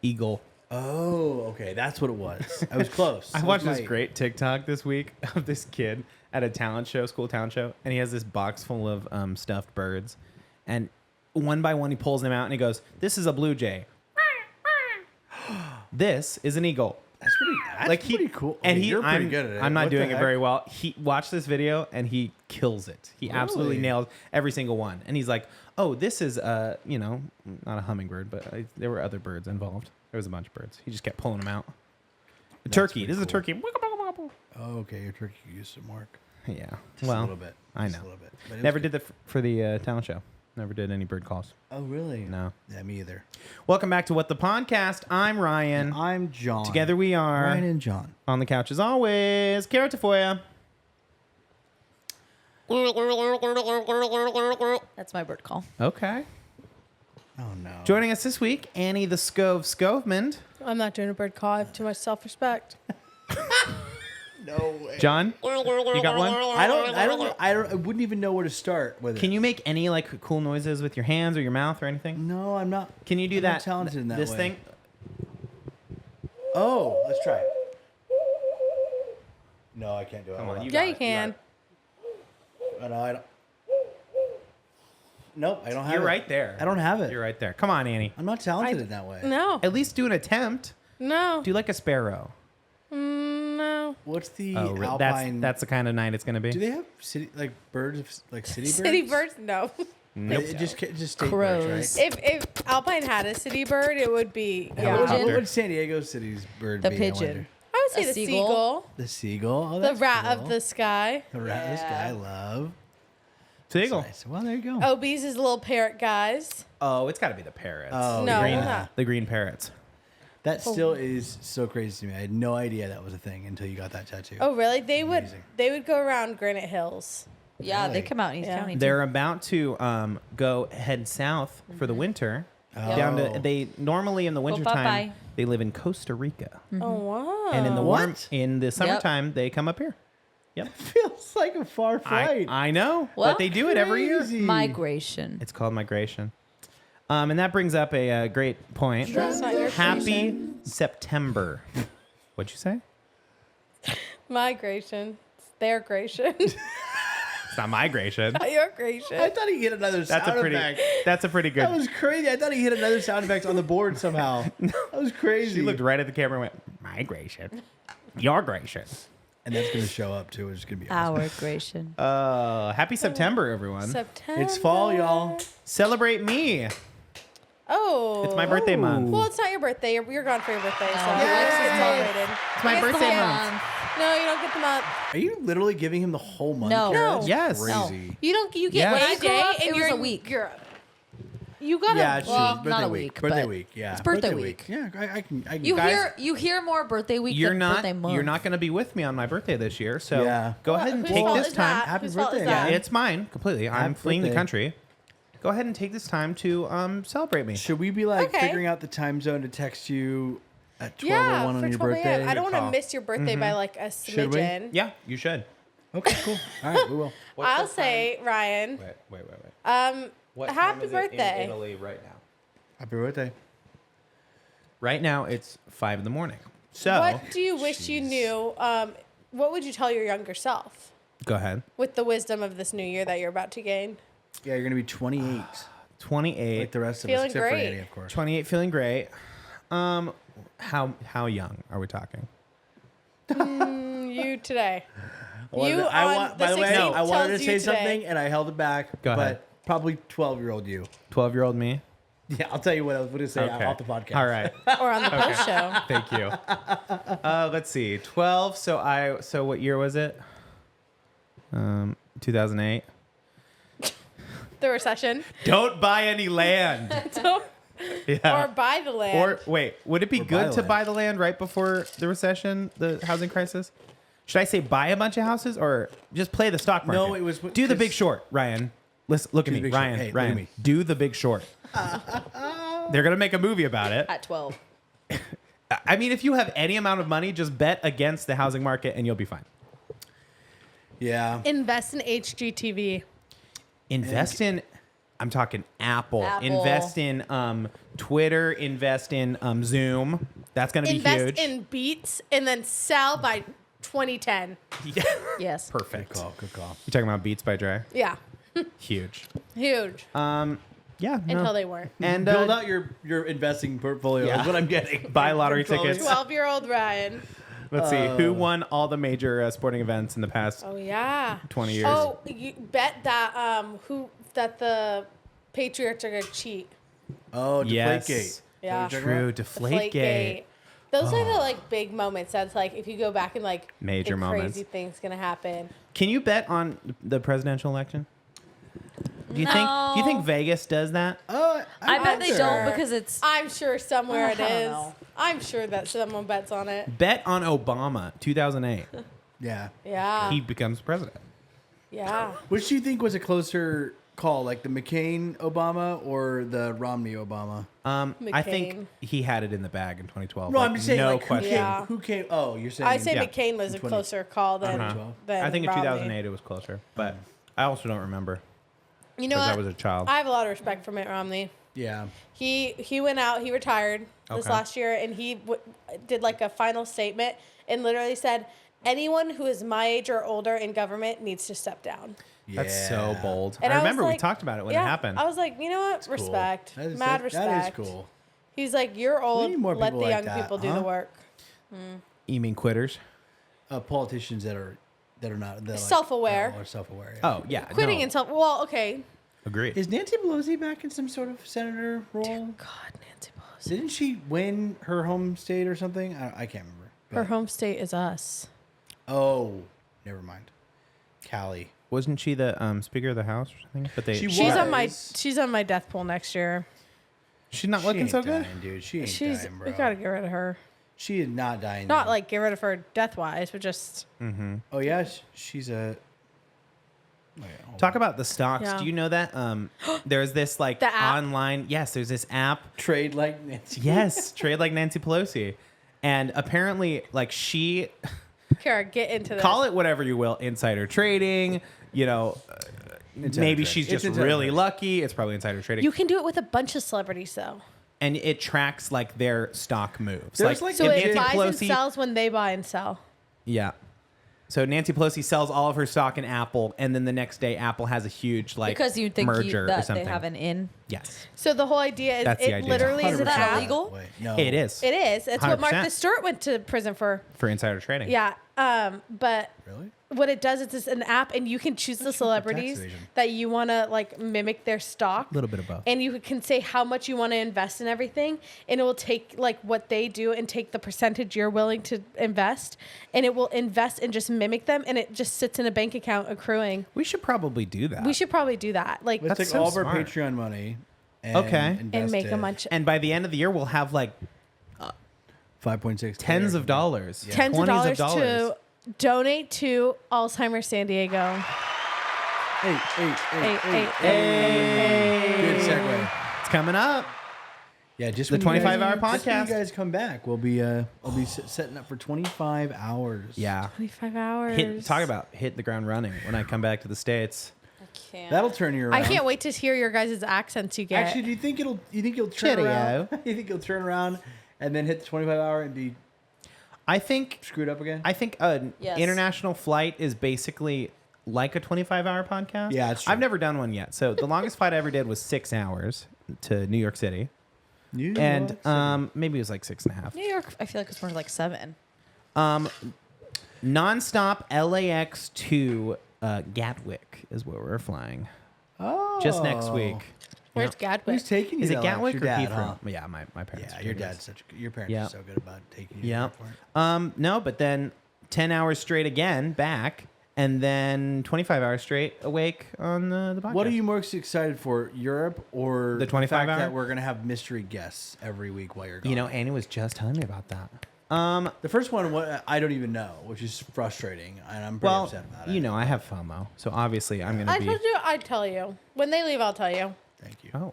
Eagle. Oh, okay. That's what it was. I was close. I watched this great TikTok this week of this kid at a school talent show, and he has this box full of stuffed birds, and one by one he pulls them out and he goes, "This is a blue jay. This is an eagle." That's pretty cool. And Okay, you're pretty I'm, good at it. I'm not What the doing it heck? very well. He watched this video and he kills it. He absolutely Really? nails every single one. And he's like, "Oh, this is not a hummingbird, but there were other birds involved. There was a bunch of birds. He just kept pulling them out. A turkey. This is a turkey. Oh, okay. Your turkey used some work. Yeah. Just a little bit. I Just know. a little bit. But it was Never good. did that for the talent show. Never did any bird calls. Oh, really? No. Yeah, me either. Welcome back to What the Podcast. I'm Ryan. I'm John. Together we are Ryan and John. on the couch as always. Kara Tafoya. That's my bird call. Okay. Oh, no. Joining us this week, Annie the Scovemond. I'm not doing a bird call. I have too much self-respect. No way. John, you got one? I wouldn't even know where to start with it. Can you make any like cool noises with your hands or your mouth or anything? No, I'm not. Can you do I'm that? not talented in that This way. thing? Oh, let's try it. No, I can't do it. Come Hold on, you Yeah, got you it. can. Oh, no, I don't. Nope, I don't have it. You're right there. I don't have it. You're right there. Come on, Annie. I'm not talented in that way. No. At least do an attempt. No. Do like a sparrow. No. What's the Oh, alpine? that's the kind of night it's going to be. Do they have city like birds like city birds? City birds? No. Nope. It just state Crows. birds, right? If Alpine had a city bird, it would be Helicopter. What would San Diego City's bird The be? I pigeon. wonder? I would say A the seagull? seagull, The seagull. Oh, the that's rat cool. of the sky. The rat of the sky. I love. Seagull. Nice. Well, there you go. Obies is little parrot guys. Oh, it's got to be the parrots. Oh, No, green, not. the green parrots. That still is so crazy to me. I had no idea that was a thing until you got that tattoo. Oh, really? They Amazing. would go around Granite Hills. Yeah, Really? they come out in East Yeah. County. Too. They're about to head south for the winter. Down to they normally in the wintertime bye-bye. they live in Costa Rica, Oh, wow. and in the What? in the summertime they come up here. Yep, Feels like a far flight. I know, Well, but they do it every year. Crazy. Migration. It's called migration. And that brings up a great point. That's not your Happy creation. September. What'd you say? Migration. It's their creation. It's not migration. Not your creation. I thought he hit another That's a sound pretty. effect. That's a pretty good. That was crazy. I thought he hit another sound effect on the board somehow. That was crazy. She looked right at the camera and went, migration. Your gration. And that's going to show up too. It's going to be awesome. Our gration. Happy September, everyone. September. It's fall, y'all. Celebrate me. Oh. It's my birthday month. Well, it's not your birthday. You're gone for your birthday, so Oh, you yeah. get celebrated. It's my You get birthday the whole month. No, you don't get the month. Are you literally giving him the whole month? No. Kara? No. That's Yes. Crazy. You don't. You get Yeah. one When I grew day, up, and it was you're a in week. Europe. You got Yeah, a it's Well, true. Birthday not a week. week, Birthday but week. Yeah. it's birthday week. Yeah, I can. You guys, hear more birthday week You're than not. birthday month. You're not going to be with me on my birthday this year, so Yeah. go ahead and Whose take fault this is time. that? Happy Whose fault is birthday, that? Yeah, it's mine completely. I'm Happy fleeing the birthday. country. Go ahead and take this time to celebrate me. Should we be like Okay. figuring out the time zone to text you at 12:01 Yeah, on for your 12 birthday? a.m. I don't want to Call. miss your birthday by like a Should we? smidgen. Yeah, you should. Okay, cool. All right, we will. I'll say, Ryan. Wait. Happy birthday. Italy right now? Happy birthday. Right now it's 5 a.m. So What do you wish you knew? What would you tell your younger self go ahead. with the wisdom of this new year that you're about to gain? Yeah, you're gonna be 28, 28. like the rest of Feeling us, except for great. Annie, of course. 28, feeling great. How young are we talking? You today. By You the on the way, 16th I wanted to tells say you today. something and I held it back. Go ahead. But probably 12-year-old you. 12-year-old me. Yeah, I'll tell you what I was going to say Okay. off the podcast. All right. Or on the post show. Thank you. Let's see. 12. So what year was it? 2008. The recession. Don't buy any land. Yeah. Or buy the land. Or wait, would it be Or buy good to land. buy the land right before the recession, the housing crisis? Should I say buy a bunch of houses or just play the stock market? No, it was- do the Big 'cause- Short, Ryan. Listen, look at Do me, The Big Short. Ryan. Hey, look at Ryan, me. do the Big Short. They're gonna make a movie about it. at 12. I mean, if you have any amount of money, just bet against the housing market and you'll be fine. Yeah. Invest in HGTV. Invest in I'm talking Apple. Apple. Invest in Twitter. Invest in Zoom. That's going to be Invest huge. in Beats and then sell by 2010. Yeah. Yes. Perfect. Good call. Good call. You talking about Beats by Dre? Yeah, Huge. huge. Yeah. no. Until they weren't. And Build out your investing portfolio. Yeah. Is what I'm getting. Buy lottery From 12 tickets. 12-year-old Ryan. Let's see who won all the major sporting events in the past Oh yeah. 20 years. Oh, you bet that the Patriots are gonna cheat. Oh, Yes. Deflategate. Yeah. True. Deflategate. Deflategate. Those are the like big moments. That's like if you go back and like Major the moments. crazy things gonna happen. Can you bet on the presidential election? Do you think No. Vegas does that? I bet they sure. don't because it's. I'm sure somewhere it I don't is. know. I'm sure that someone bets on it. Bet on Obama, 2008. Yeah. Yeah. He becomes president. Yeah. Which do you think was a closer call, like the McCain Obama or the Romney Obama? I think McCain. he had it in the bag in 2012. No, like, I'm just saying, no like, question. Yeah. who came? Oh, you're saying? I say Yeah. McCain was a 20. closer call than, Uh-huh. than I think in Romney. 2008 it was closer, but I also don't remember You know because what? I was a child. I have a lot of respect for Mitt Romney. Yeah. He went out. He retired this Okay. last year, and he did like a final statement and literally said, "Anyone who is my age or older in government needs to step down." That's so Yeah. bold. And I was remember we like- talked about it when yeah, it happened. I was like, you know what? Cool. Respect. That is- Mad that- respect. That is cool. He's like, you're old. need more Let people the like young that, people do huh? the work. You mean quitters? Politicians that are not that Self-aware. Or self-aware. Yeah. Oh yeah, Quitting no. and self. Well, okay. Agreed. Is Nancy Pelosi back in some sort of senator role? God, Nancy Pelosi. Didn't she win her home state or something? I can't remember. Her But- home state is us. Oh, never mind. Callie. Wasn't she the Speaker of the House or something? But they She She's on my was. she's on my death pool next year. she's not She looking ain't so good. dying, dude. She ain't She's dying, bro. we gotta get rid of her. She is not dying. Not though. like get rid of her death wise, but just Oh yeah, she's a. Oh, yeah, hold Talk on. about the stocks. Yeah. Do you know that there's this like The app? online? Yes, there's this app. trade like Nancy. Yes, trade like Nancy Pelosi, and apparently like she Kara, get into this. call it whatever you will, insider trading. You know, Insider maybe trading. she's It's just insider really trading. lucky. It's probably insider trading. You can do it with a bunch of celebrities though. And it tracks like their stock moves. There's, like, So if it Nancy buys and Pelosi, sells when they buy and sell. yeah. So Nancy Pelosi sells all of her stock in Apple, and then the next day Apple has a huge like Because you think merger or that something. they have an in. Yes, So the whole idea is That's the it idea. literally is an 100%. app. illegal? Wait, no. it is It is. It's what 100%. Martha Stewart went to prison for. for insider trading. Yeah. But Really? what it does is it's an app, and you can choose the That's for tax celebrities evasion. that you want to like mimic their stock. a little bit of both. And you can say how much you want to invest in everything, and it will take like what they do and take the percentage you're willing to invest, and it will invest and just mimic them, and it just sits in a bank account accruing. We should probably do that. We should probably do that, like, Let's That's take so all of our smart. Patreon money. And Okay. invest and make a it. bunch, And by the end of the year, we'll have like 5.6 tens of dollars, tens of 20s dollars to donate to Alzheimer's San Diego. Hey. Hey. Good segue. It's coming up. Yeah, just The when you guys- 25-hour just when podcast. you guys come back, we'll be setting up for 25 hours. Yeah. 25 hours. Talk about hit the ground running when I come back to the States. I can't. That'll turn you around. I can't wait to hear your guys' accents you get. Actually, do you think you'll turn Cheerio. around? You think you'll turn around and then hit the 25 hour and be I think screwed up again? an Yes. international flight is basically like a 25-hour podcast. Yeah, it's true. I've never done one yet. So the longest flight I ever did was 6 hours to New York City. New And York City. maybe it was like 6.5. New York, I feel like it's more like 7. Nonstop LAX to Gatwick is where we're flying. Just next week. Where's Gatwick? Who's taking you? Is it to LAX? Gatwick Your or dad, Heathrow? huh? Yeah, my parents. Yeah, are your good. dad's your parents Yeah. are so good about taking you. Yeah. to the airport. No, but then 10 hours straight again back, and then 25 hours straight awake on the podcast. What are you most excited for, Europe or The 25 fact hour? that we're gonna have mystery guests every week while you're gone? You know, Annie was just telling me about that. The first one, I don't even know, which is frustrating, and I'm pretty Well, upset about it. you know, I have FOMO, so obviously I'm going I to be. told you I'd tell you. When they leave, I'll tell you. Thank you. Oh,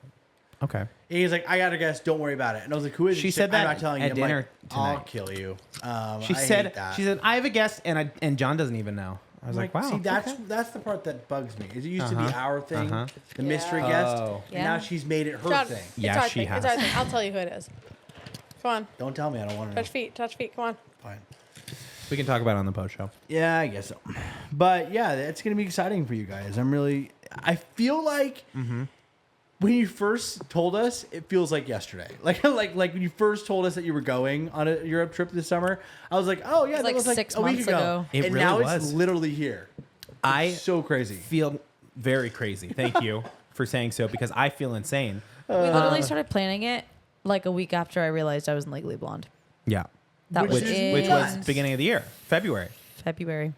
okay. He's like, I got a guess. Don't worry about it. And I was like, who is it? She She's said like, I'm that not telling at you. I'm dinner like, I'll tonight. kill you. She I hate said, that. I have a guest, and John doesn't even know. I was like, wow. See, that's okay. that's the part that bugs me. Is it used to be Uh-huh, our thing, uh-huh. the mystery Yeah. guest, Oh. and now Yeah. she's made it her John, thing. it's Yeah, our she thing. has. It's our thing. I'll tell you who it is. Come on. Don't tell me. I don't want to know. Touch feet. Touch feet. Come on. Fine. We can talk about it on the post show. Yeah, I guess so. But yeah, it's gonna be exciting for you guys. I feel like when you first told us, it feels like yesterday. Like when you first told us that you were going on a Europe trip this summer, I was like, oh yeah, that like was like 6 a week months ago. ago. It And really now was. it's literally here. I So crazy. feel very crazy. Thank you for saying so because I feel insane. We literally started planning it like a week after I realized I was in Legally Blonde. Yeah. That Which was is in Which was nuts. beginning of the year, February, February.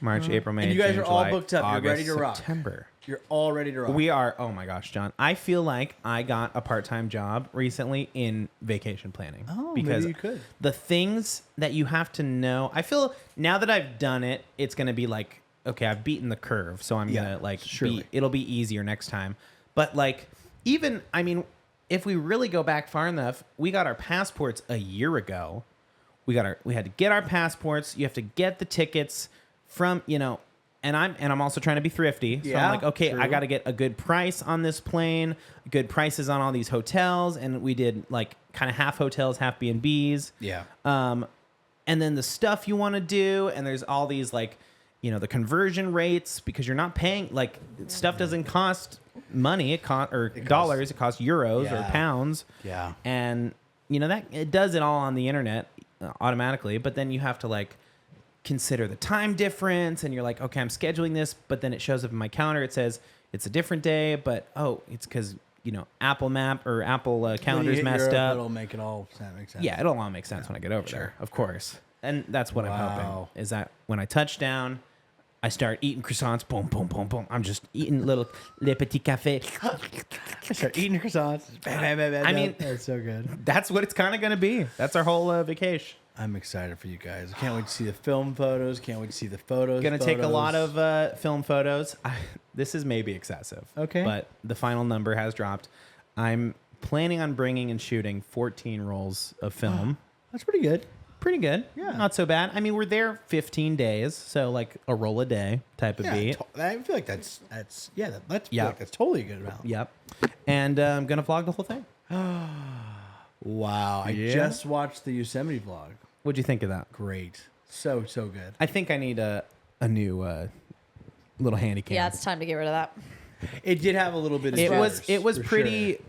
March, April, May, And you guys June, are all July, booked up. You're August, ready to rock. September. You're all ready to rock. We are. Oh my gosh, John! I feel like I got a part-time job recently in vacation planning. Oh, because maybe you could. the things that you have to know. I feel now that I've done it, it's gonna be like, okay, I've beaten the curve, so I'm Yeah, gonna like surely. it'll be easier next time. But like, even I mean, if we really go back far enough, we got our passports a year ago. We had to get our passports. You have to get the tickets from and I'm also trying to be thrifty. So Yeah, I'm like, okay, true. I got to get a good price on this plane, good prices on all these hotels, and we did like kind of half hotels, half B&Bs. Yeah. And then the stuff you want to do, and there's all these like, the conversion rates because you're not paying like stuff doesn't cost money. It costs dollars. It costs euros or Yeah. pounds. Yeah. And that it does it all on the internet automatically, but then you have to like consider the time difference, and you're like, okay, I'm scheduling this, but then it shows up in my calendar. It says it's a different day, but it's because Apple Map or Apple calendar's messed up. It'll make it all make sense. Yeah, it'll all make sense when I get over there, of course. And that's what I'm Wow. hoping is that when I touch down, I start eating croissants. Boom, boom, boom, boom. I'm just eating little le petit café. Start eating croissants. Bam, bam, bam, bam, I bam. mean- that's so good. That's what it's kind of going to be. That's our whole vacation. I'm excited for you guys. I can't wait to see the film photos. Can't wait to see the photos. Going to take a lot photos. of film photos. This is maybe excessive. Okay. But the final number has dropped. I'm planning on bringing and shooting 14 rolls of film. That's pretty good. Pretty good. Yeah. Not so bad. I mean, we're there 15 days, so like a roll a day type of Yeah, beat. I feel like that's yeah. That's Yeah. like that's totally a good amount. Yep. And I'm going to vlog the whole thing. Wow. I Yeah. just watched the Yosemite vlog. What'd you think of that? Great. So good. I think I need a new little handy cam. Yeah, it's time to get rid of that. It did have a little bit of it was for pretty sure.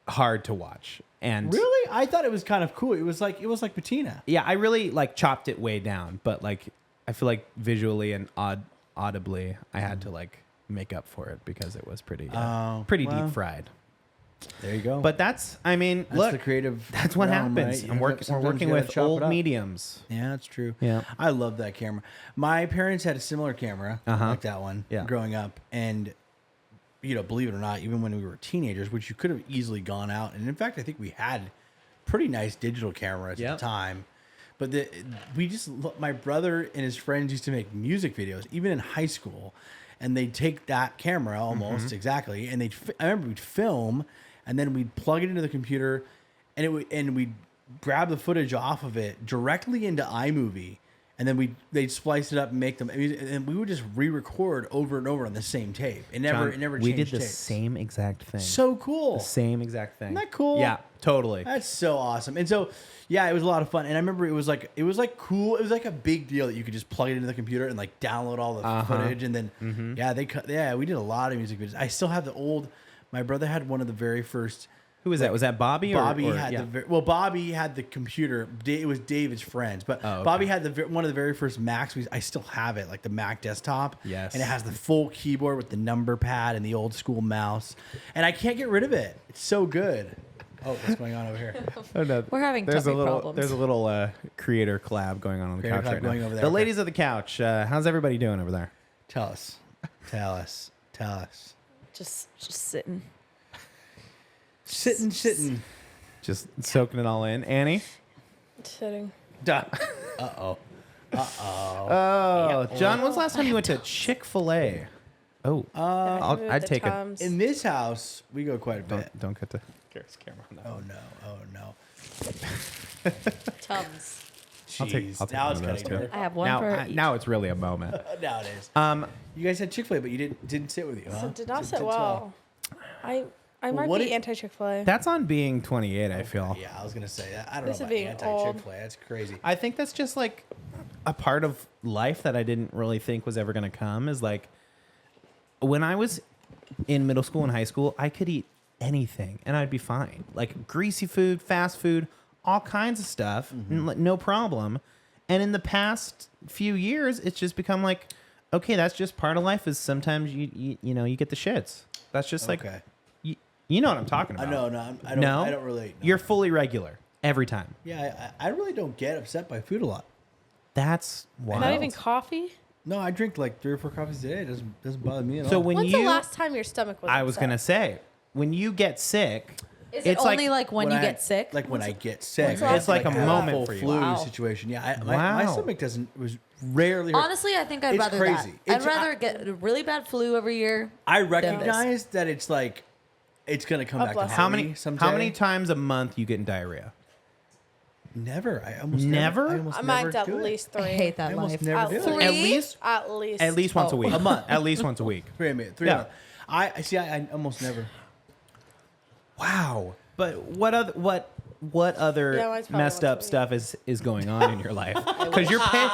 hard to watch. And Really? I thought it was kind of cool. It was like patina. yeah, I really like chopped it way down, but like I feel like visually and audibly I had to like make up for it because it was pretty Oh, pretty well. deep fried. There you go. But that's I mean, that's look, the creative. that's what realm, happens. right? I'm we're Sometimes working you gotta with chop it old up. mediums. Yeah, that's true. Yeah. I love that camera. My parents had a similar camera like that one Yeah. growing up. And, believe it or not, even when we were teenagers, which you could have easily gone out. And in fact, I think we had pretty nice digital cameras Yep. at the time. But my brother and his friends used to make music videos, even in high school. And they'd take that camera almost exactly. And I remember we'd film and then we'd plug it into the computer and we'd grab the footage off of it directly into iMovie, and then they'd splice it up and make them. And we would just re-record over and over on the same tape. It never changed. We did the tapes. same exact thing. So cool. the same exact thing. Isn't that cool? Yeah, totally. That's so awesome. And so, yeah, it was a lot of fun. And I remember it was like cool. It was like a big deal that you could just plug it into the computer and like download all the footage. And then we did a lot of music videos. I still have my brother had one of the very first. Who was that? Was that Bobby? Bobby or, had Bobby had the computer. It was David's friends, but Oh, okay. Bobby had one of the very first Macs. I still have it, like the Mac desktop. Yes. and it has the full keyboard with the number pad and the old school mouse, and I can't get rid of it. It's so good. Oh, what's going on over here? Oh, no. We're having there's tummy a little problems. there's a little creator collab going on the Creator couch collab right going now. over there, The okay. ladies of the couch. How's everybody doing over there? Tell us. Just sitting. Sitting. Just soaking it all in. Annie? Sitting. Duh. Uh-oh. Oh, John, when's the last time you went to Chick-fil-A? Oh, I'd take it. In this house, we go quite a bit. Don't cut the camera on that. Oh no. Tums. I'll take Jeez, one now of it's those kinda too. I have one Now, for each. now it's really a moment. Now it is. Um, You guys had Chick-fil-A, but you didn't sit with you, huh? So did not Didn't sit well. I might what be did- anti Chick-fil-A. that's on being 28. I feel. Yeah, I was gonna say that. I don't This know is about being anti old. Chick-fil-A. That's crazy. I think that's just like a part of life that I didn't really think was ever going to come. Is like when I was in middle school and high school, I could eat anything and I'd be fine. Like greasy food, fast food, all kinds of stuff, no problem. And in the past few years, it's just become like, okay, that's just part of life. Is sometimes you get the shits. That's just like Okay. you know what I'm talking I about. know, no, I don't. No, I don't relate. No. You're fully regular every time. Yeah, I really don't get upset by food a lot. That's wild. Not even coffee. No, I drink like 3 or 4 coffees a day. It doesn't bother me at So all. when When's you, the last time your stomach was I was upset? gonna say, when you get sick, Is it's it only like when you I- get sick? Like when I get sick, when's the last It's like time a you had moment full for you. flu Wow. situation. Yeah, my Wow. stomach was rarely. hurt. Honestly, I think I'd It's rather crazy. that. I'd It's- rather get a really bad flu every year. I this. recognize that it's like it's gonna come back to bless haunt how me many someday. how many times a month you get diarrhea? Never. I almost Never? I almost Mine's never at do least I 3. hate that I almost life. never At do it. three? At least At least once a Oh, week. a month. At least once a week. 3 a minute. 3 Yeah. a month. I see. I almost never. Wow. But what other Yeah, mine's probably messed once a up week. stuff is going on in your life? Because you're paying.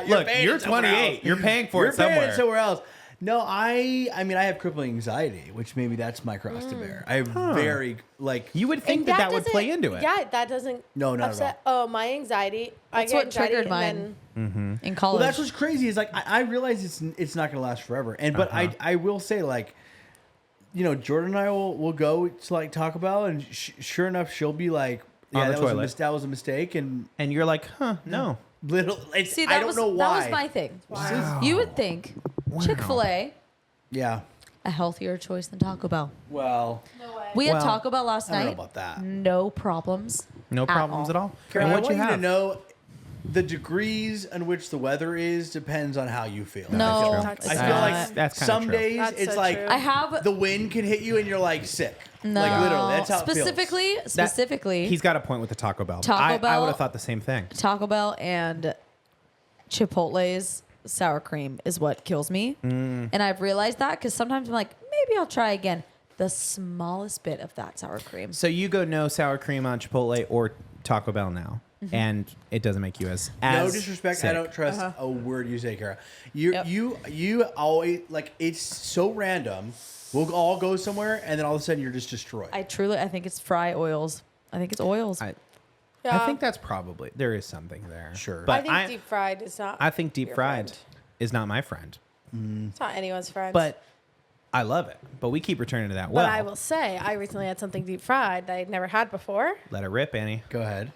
Look, paying you're it somewhere 28. else. You're paying for You're it paying somewhere. it somewhere else. No, I mean I have crippling anxiety, which maybe that's my cross to bear. I have very like You would think that would play into it. Yeah, that doesn't. No, not at upset. Oh, my anxiety. That's I what get anxiety triggered and then in college. Well, that's what's crazy is like I realize it's not gonna last forever, and but I will say like, you know, Jordan and I will go to like Taco Bell, and sure enough, she'll be like, On yeah, the that was, toilet. that was a mistake, and And you're like, huh? No. little See, I that don't was know why. that was my thing. Wow. You would think Chick-fil-A Yeah, a healthier choice than Taco Bell. well, We had Well, Taco Bell last I don't know night. about that. No problems. No problems at all. Karen, And I what want you you to have? know the degrees in which the weather is depends on how you feel. No, I feel, That's I true. feel like That's kinda some true. days That's it's so like true. I have the wind can hit you and you're like sick. no Like literally, that's how it feels. specifically He's got a point with the Taco Bell. Taco I Bell- would have thought the same thing. Taco Bell and Chipotle's sour cream is what kills me. Mm. And I've realized that because sometimes I'm like, maybe I'll try again. The smallest bit of that sour cream. So you go no sour cream on Chipotle or Taco Bell now, Mm-hmm. and it doesn't make you as No disrespect, sick. I don't trust a word you say, Kara. You Yep. you always like it's so random. We'll all go somewhere and then all of a sudden you're just destroyed. I think it's fry oils. I think it's oils. I Yeah. think that's probably there is something there. Sure. but I think deep fried is not. I think deep your fried friend. is not my friend, It's not anyone's friend. but I love it. But we keep returning to that. But Well, I will say, I recently had something deep fried that I'd never had before. let it rip, Annie. Go ahead.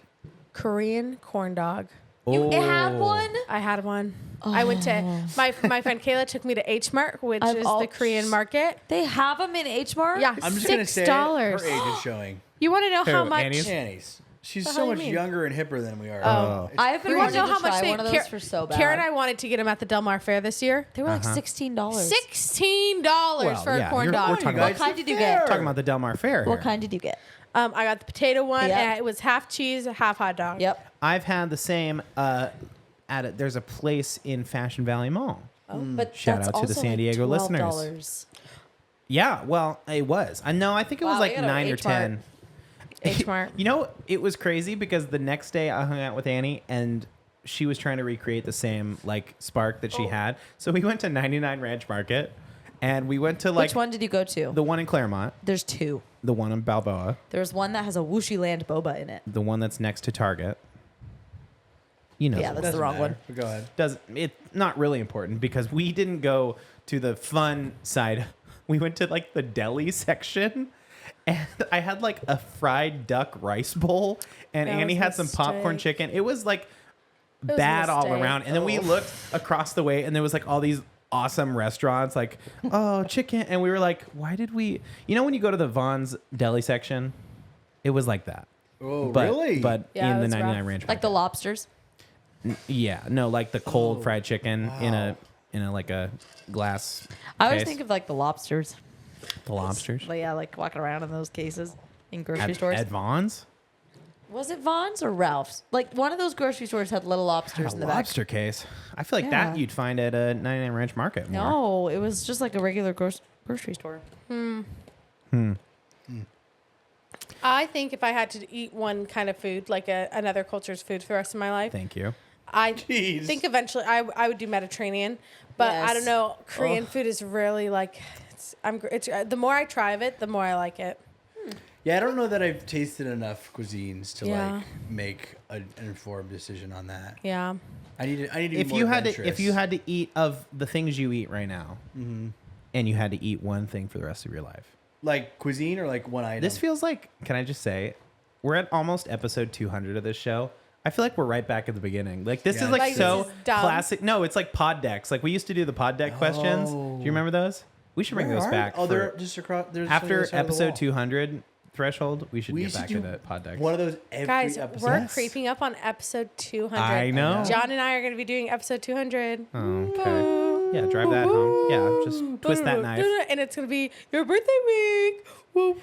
Korean corn dog. You had Oh. one? I had one. I went to my friend Kayla took me to H Mart, which I've is al- the Korean market. They have them in H Mart? Yeah, I'm just gonna say it, $6. her age is showing. You want to know how Who, much? Annie's? Annie's. She's The so hell you much mean? younger and hipper than we are. Oh. It's I've been You want wanting to know how to much try they? one of those for so bad. Karen and I wanted to get them at the Del Mar Fair this year. They were like $16. $16 Well, for yeah, a corn you're- dog. we're talking What about- kind did you fair. get? Talking about the Del Mar Fair. What here. kind did you get? I got the potato one, Yeah. and it was half cheese, half hot dog. Yep. I've had the same. There's a place in Fashion Valley Mall. Oh, but Shout that's out to the also San like Diego listeners. $12. Yeah, well, it was. I know. I think it was Wow, like we gotta 9 or H Mart. 10. H Mart. You know, it was crazy because the next day I hung out with Annie and she was trying to recreate the same like spark that she Oh. had. So we went to 99 Ranch Market and we went to like Which one did you go to? the one in Claremont, There's two. the one in Balboa, There's one that has a Whooshy Land boba in it. the one that's next to Target. You know, Yeah, that's the wrong one. But go ahead. does it not really important because we didn't go to the fun side. We went to like the deli section. And I had like a fried duck rice bowl, and That Annie was a had some popcorn mistake. chicken. It was like was a bad all mistake. around. And then we looked across the way, and there was like all these awesome restaurants, like oh chicken, and we were like, why did we? You know when you go to the Vaughn's deli section, it was like that. Oh, But, really? But Yeah, in the it was 99 rough. Ranch, Like the Market. lobsters. Yeah, no, like the cold Oh, fried chicken in wow. a like a glass. I always case. think of like the lobsters. the lobsters But yeah, like walking around in those cases in grocery stores. at Vaughn's. Was it Vaughn's or Ralph's? Like one of those grocery stores had little lobsters in the back. Lobster case. I feel like Yeah. that you'd find at a 99 Ranch Market more. No, it was just like a regular grocery store. I think if I had to eat one kind of food, like another culture's food for the rest of my life, Thank you. I Jeez. think eventually I would do Mediterranean. But I Yes. don't know. Korean food is really like, the more I try of it, the more I like it. Yeah, I don't know that I've tasted enough cuisines to Yeah. like make an informed decision on that. Yeah. I need to be If more you had to, adventurous. if you had to eat of the things you eat right now, and you had to eat one thing for the rest of your life, like cuisine or like one item. this feels like. Can I just say, we're at almost episode 200 of this show. I feel like we're right back at the beginning. Like this Yeah. is like, Like, so this is dumb. classic. No, it's like pod decks. Like we used to do the pod deck questions. Do Oh. you remember those? We should bring Where those are- back. Oh, for- they're just across. They're just on the after other side of the episode wall. 200 threshold. We should We get used to back do to the pod decks. One of those every Guys, episode. we're Yes. creeping up on episode 200. I know. John and I are going to be doing episode 200. Okay. Yeah, drive that home. Yeah, just twist that knife. And it's going to be your birthday week. Woo, woo.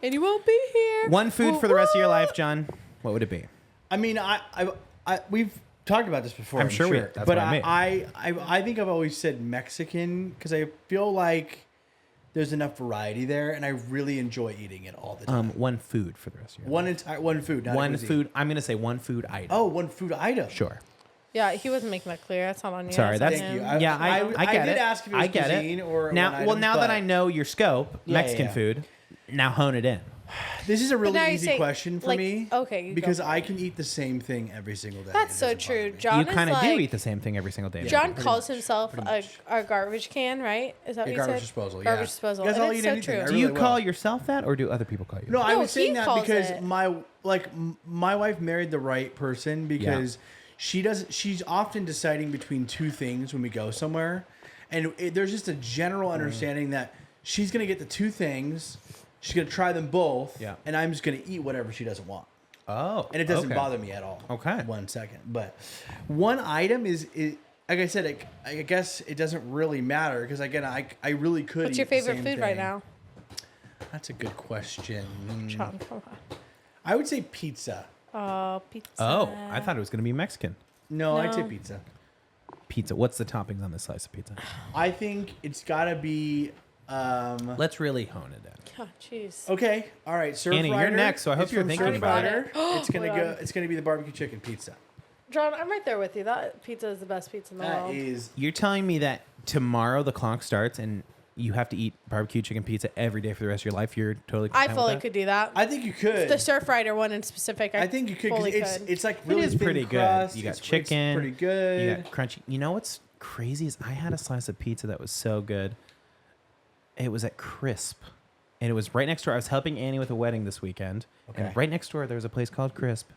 And you won't be here. One food for the rest of your life, John. What would it be? I mean, we've talked about this before. I'm sure that's but what I mean. I think I've always said Mexican because I feel like there's enough variety there, and I really enjoy eating it all the time. One food for the rest of your life. One food, not a One cuisine. food. I'm gonna say one food item. Oh, one food item. Sure. Yeah, he wasn't making that clear. That's not on you. Sorry, That's that's on Thank him. you. yeah. I get did it. ask if it was I get cuisine it. or now, one well, item, now that but- I know your scope, Yeah, Mexican yeah. food. Now hone it in. This is a now really you're easy saying, question for like, me. okay, you go because for I it. can eat the same thing every single day. That's It so doesn't bother true. me. John You is kind of like, do eat the same thing every single day. John pretty calls much. himself a garbage can, right? Is that what Yeah, you garbage said? disposal, yeah. Garbage disposal. You guys And all it's eat so anything. true. I Do really you will. call yourself that, or do other people call you? No, I No, was saying he that calls because it. my wife married the right person because she's often deciding between two things when we go somewhere, and there's just a general understanding that she's gonna get the two things, she's gonna try them both, Yeah. and I'm just gonna eat whatever she doesn't want, Oh, and it doesn't okay. bother me at all. Okay. 1 second, but one item is like I said, I guess it doesn't really matter because again, I really could. What's your eat the favorite same food right thing. now? That's a good question. John, come on. I would say pizza. Oh, pizza. Oh, I thought it was gonna be Mexican No, I'd say No. pizza. pizza. What's the toppings on this slice of pizza? I think it's gotta be. Let's really hone it in. Oh, jeez. Okay, all right. Surf Annie, you're Rider. next, so I hope It's you're from thinking Surf about Rider. It's gonna Hold go. on. It's gonna be the barbecue chicken pizza. John, I'm right there with you. That pizza is the best pizza in the That world. is. You're telling me that tomorrow the clock starts and you have to eat barbecue chicken pizza every day for the rest of your life? You're totally. I fine with fully that? could do that. I think you could. The Surf Rider one in specific. I think you could. 'Cause fully it's could. it's like really It is thin pretty crust. good. You got It's chicken. pretty good. You got crunchy. You know what's crazy is I had a slice of pizza that was so good. It was at Crisp, and it was right next door. I was helping Annie with a wedding this weekend, Okay. and right next door there was a place called Crisp,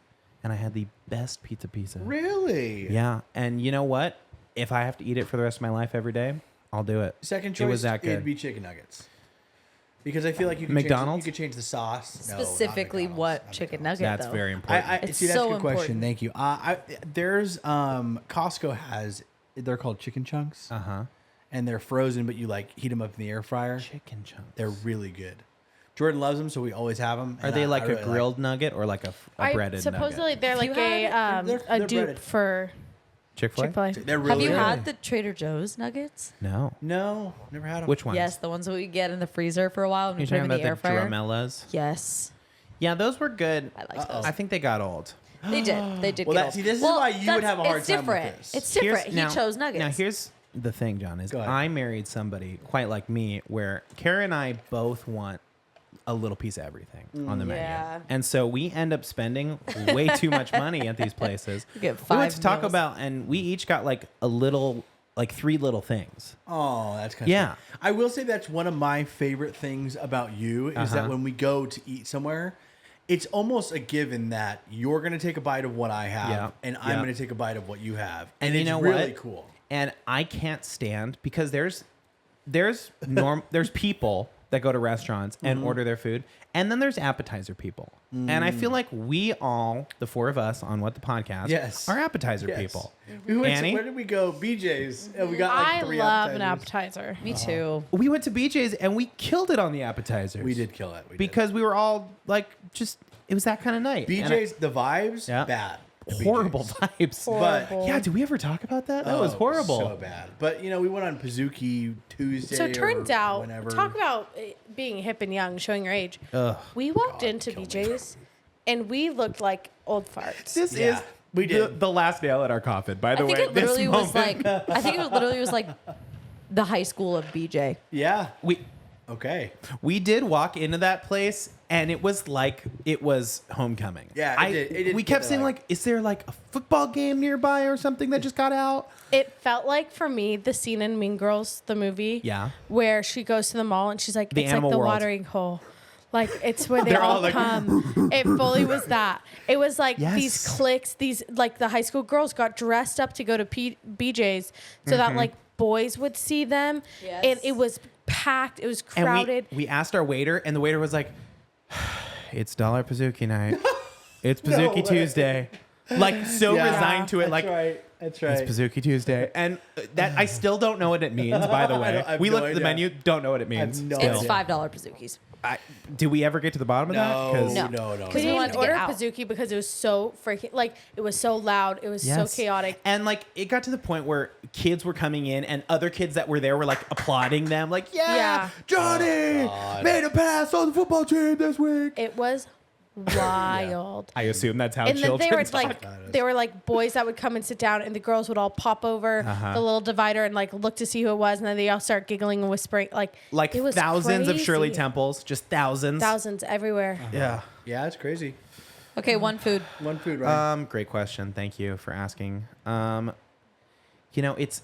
and I had the best pizza. Really? Yeah, and you know what? If I have to eat it for the rest of my life every day, I'll do it. Second It choice. was that It'd good. be chicken nuggets. Because I feel like you could McDonald's? Change, you could change the sauce. No, not Specifically, McDonald's, what not chicken McDonald's. nugget? That's though. very important. It's See, that's so a good question. important. Thank you. There's Costco has they're called chicken chunks, Uh-huh. and they're frozen, but you like heat them up in the air fryer. Chicken chunks. They're really good. Jordan loves them, so we always have them. Are they like a grilled nugget or like a breaded supposedly nugget? they're You like had- a they're dupe breaded. for Chick-fil-A? Chick-fil-A. They're really Have you good. had the Trader Joe's nuggets? No. No, never had them. Which ones? Yes, the ones that we get in the freezer for a while and we You're put them talking in the air about the fryer. Dramellas? Yes, Yeah, those were good. I like those. I think they got old. They did. They did. Well, get that- old. see, this is why you would have a hard it's time with different. this. It's different. Here's- He chose nuggets. Now, here's the thing, John, is Go ahead. I married somebody quite like me where Kara and I both want a little piece of everything on the menu. Yeah. And so we end up spending way too much money at these places. You get We went 5 to Taco meals. Bell and we each got like a little, like 3 little things. Oh, that's kind of Yeah. I will say that's one of my favorite things about you is that Uh-huh. when we go to eat somewhere, it's almost a given that you're going to take a bite of what I have, Yeah. and I'm Yeah. going to take a bite of what you have, And and you it's know really what? cool. And I can't stand because there's there's people that go to restaurants and Mm-hmm. order their food, and then there's appetizer people. And I feel like we all, the 4 of us on What the Podcast, Yes. are appetizer Yes. people. We went Annie? where did we go? BJ's, and we got like I 3 love an appetizers. appetizer. Me too. We went to BJ's and we killed it on the appetizers. We did kill it. We did. because we were all like just it was that kind of night. And BJ's the vibes Yeah. bad. at horrible BJ's. vibes. Horrible. Yeah, did we ever talk about that? That was Oh, horrible. So bad. But you know, we went on Pizookie Tuesday. So it turns or out, whenever. talk about being hip and young, showing your age. Ugh. We walked God, into kill me. BJ's and we looked like old farts. This Yeah, is we did. the last nail at our coffin. By the I think way, it literally this was moment, like. I think it literally was like the high school of BJ. Yeah. we Okay. did walk into that place, and it was like it was homecoming. Yeah, it did we give kept it saying like- like, is there like a football game nearby or something that just got out? It felt like for me the scene in Mean Girls, the movie, Yeah. where she goes to the mall and she's like, The it's like animal the world. watering hole. Like it's where they They're all all like- come. It fully was that. It was like Yes. these cliques, these like the high school girls got dressed up to go to BJ's so that Mm-hmm. like boys would see them. Yes. And it was packed. It was And crowded. we asked our waiter, and the waiter was like, "It's Dollar Pizookie night. It's No Pizookie way. Tuesday." Like so Yeah, resigned to it, that's like right. That's right. it's Pizookie Tuesday, and that I still don't know what it means. By the way, I have we no looked at the idea. menu, don't know what it means. no still. It's idea. $5 Pizookies. Did we ever get to the bottom of that? No, 'Cause- no, No. no. Because we we wanted didn't to get order out. Pizookie because it was so freaking like it was so loud. It was Yes. so chaotic. And like it got to the point where kids were coming in and other kids that were there were like applauding them, like, yeah, Yeah. Johnny God. made a pass on the football team this week. It was wild. I assume that's how And then children they were talk. like, they were like boys that would come and sit down, and the girls would all pop over Uh-huh. the little divider and like look to see who it was, and then they all start giggling and whispering, like it was thousands of Shirley crazy. Temples, just thousands. thousands everywhere. Yeah. Yeah, it's crazy. Okay, one food. One food, right? Great question. Thank you for asking. You know, it's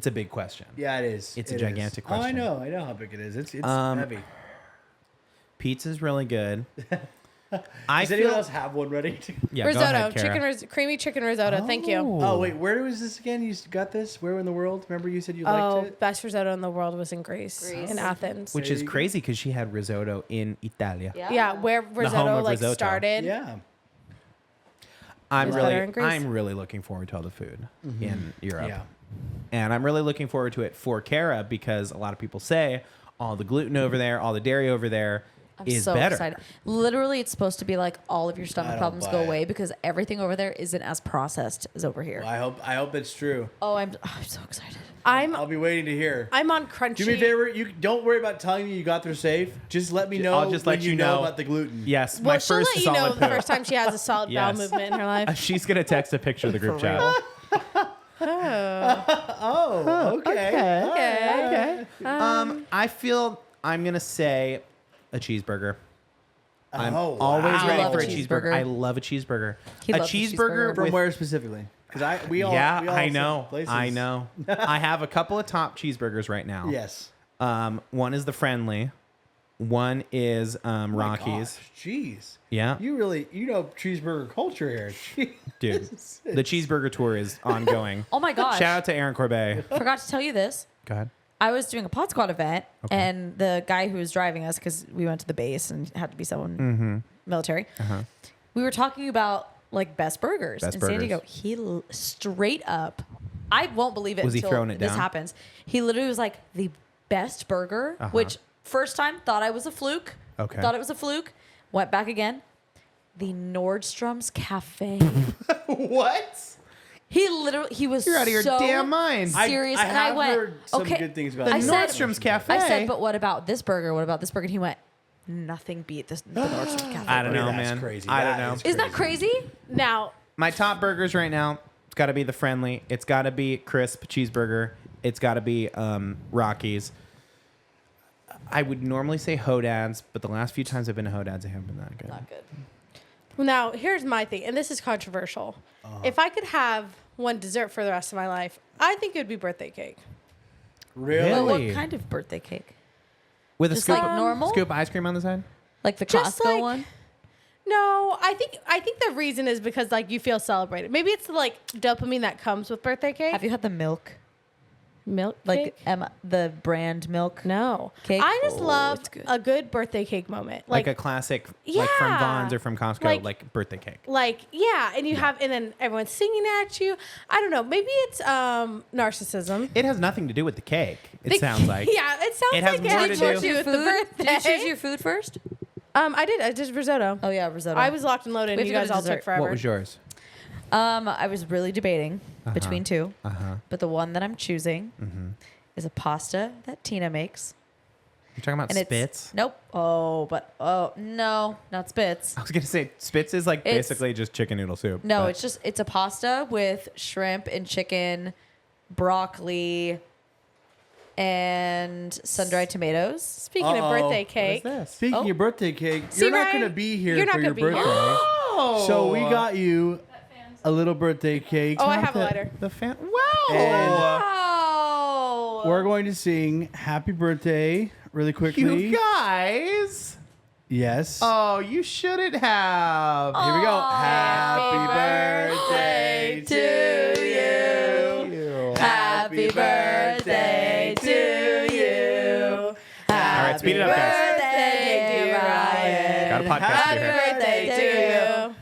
a big question. yeah, it is. it's a It gigantic is. Oh, question. I know how big it is. It's heavy. Pizza's really good. I Does anyone feel else have one ready? yeah, go Risotto, ahead, Kara. creamy chicken risotto. Thank you. Oh wait, where was this again? You got this? Where in the world? Remember you said you Oh, liked it? best risotto in the world was in Greece, Greece. in Athens. Which There is you go. crazy because she had risotto in Italia. yeah, where home risotto of like risotto. started. Yeah. I'm Is better in Greece. I'm really looking forward to all the food in Europe. Yeah. And I'm really looking forward to it for Kara because a lot of people say all the gluten over there, all the dairy over there I'm is so better. excited. Literally, it's supposed to be like all of your I stomach don't problems buy go it. away because everything over there isn't as processed as over here. Well, I hope it's true. Oh, I'm so excited. I'll be waiting to hear. I'm on Crunchy. Do me a favor. You don't worry about telling me you got there safe. Just let me know. I'll just let when you know know. about the gluten. Yes, Well, my she'll first let you know solid the poop. first time she has a solid bowel Yes. movement in her life. She's gonna text a picture of the group For chat. real? Oh, okay. Okay. I feel I'm gonna say a cheeseburger. I'm Oh, always wow. ready love for a a cheeseburger. cheeseburger. I love a cheeseburger. He a loves a cheeseburger cheeseburger. From with where specifically? Because we all yeah, we all I have know. places. I know. I have a couple of top cheeseburgers right now. Yes. One is the Friendly. One is Rockies. Gosh, jeez. Yeah, You really know cheeseburger culture here. Jeez. dude. The cheeseburger tour is ongoing. Oh my gosh! Shout out to Aaron Corbet. Forgot to tell you this. Go ahead. I was doing a Pod Squad event, Okay. and the guy who was driving us, because we went to the base and it had to be someone military, we were talking about like best burgers Best in San burgers. Diego. He straight up, I won't believe it Was he until throwing it this down? happens. He literally was like the best burger, which first time thought I was a fluke. Okay. Thought it was a fluke. Went back again. The Nordstrom's Cafe. What? He was You're out of your so damn mind. serious. I and I have went, heard some okay. good things about The I said- Nordstrom's Cafe. I said, but what about this burger? What about this burger? And he went, nothing beat the Nordstrom's Cafe. I don't know, That's man. crazy. I don't That know. is Isn't that crazy? Now, My top burgers right now, it's got to be the Friendly. It's got to be crisp cheeseburger. It's got to be Rockies. I would normally say Hodad's, but the last few times I've been to Hodad's, they haven't been that good. Not good. now here's my thing, and this is controversial. If I could have one dessert for the rest of my life, I think it would be birthday cake. Really? Well, Really? what kind of birthday cake? With a Just scoop, like normal? scoop ice cream on the side? Like the Just Costco like- one? No, I think the reason is because like you feel celebrated. Maybe it's the like dopamine that comes with birthday cake. Have you had the milk? milk Like cake? the brand milk? No. Cake? I just Oh, love it's good. a good birthday cake moment. Like a classic, like from Yeah. Vaughn's or from Costco, like birthday cake. Like, yeah, and you have, and then everyone's singing at you. I don't know. Maybe it's narcissism. It has nothing to do with the cake. It The- sounds like. Yeah, it sounds It has like it more has to more do- to do with the Food? birthday. Did you choose your food first? I did risotto. Oh yeah, risotto. I was locked and loaded, We and have you to go guys to all dessert. took forever. What was yours? I was really debating between two, Uh-huh. but the one that I'm choosing is a pasta that Tina makes. You're talking about And Spitz? Nope. Oh no, not Spitz. I was going to say Spitz is like It's- basically just chicken noodle soup. No, but- it's a pasta with shrimp and chicken, broccoli, and sun-dried tomatoes. Speaking of Uh-oh. birthday What is cake, this? Speaking Oh. of your birthday cake, See, you're not Ryan, going to be here you're not for your gonna be here. birthday. Oh. So we got you a little birthday cake. oh, I have a lighter. The fan. Wow. And Wow. we're going to sing Happy Birthday really quickly. You guys. Yes. Oh, you shouldn't have. Here we go. Happy birthday to you. Happy birthday to you. All right, speed it up, guys. Birthday, dear Ryan. Got a podcast Happy here. birthday to